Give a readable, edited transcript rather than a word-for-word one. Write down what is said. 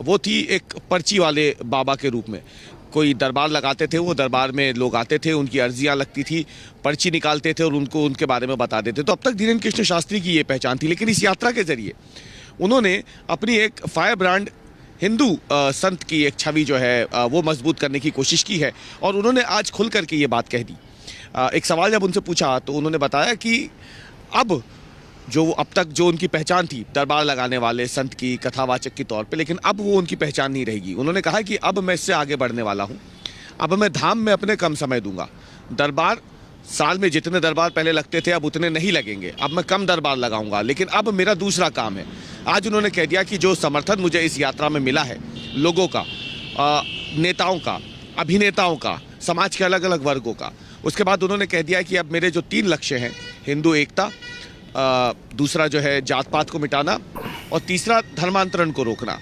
वो थी एक पर्ची वाले बाबा के रूप में। कोई दरबार लगाते थे, वो दरबार में लोग आते थे, उनकी अर्जियां लगती थी, पर्ची निकालते थे और उनको उनके बारे में बता देते। तो अब तक धीरेन्द्र कृष्ण शास्त्री की ये पहचान थी, लेकिन इस यात्रा के जरिए उन्होंने अपनी एक फायर ब्रांड हिंदू संत की एक छवि जो है वो मजबूत करने की कोशिश की है। और उन्होंने आज खुल करके ये बात कह दी। एक सवाल जब उनसे पूछा तो उन्होंने बताया कि अब तक जो उनकी पहचान थी दरबार लगाने वाले संत की, कथावाचक के तौर पे, लेकिन अब वो उनकी पहचान नहीं रहेगी। उन्होंने कहा कि अब मैं इससे आगे बढ़ने वाला हूँ। अब मैं धाम में अपने कम समय दूंगा। दरबार, साल में जितने दरबार पहले लगते थे अब उतने नहीं लगेंगे। अब मैं कम दरबार लगाऊंगा, लेकिन अब मेरा दूसरा काम है। आज उन्होंने कह दिया कि जो समर्थन मुझे इस यात्रा में मिला है, लोगों का, नेताओं का, अभिनेताओं का, समाज के अलग अलग वर्गों का, उसके बाद उन्होंने कह दिया कि अब मेरे जो 3 लक्ष्य हैं, हिंदू एकता, दूसरा जो है जात पात को मिटाना, और तीसरा धर्मांतरण को रोकना,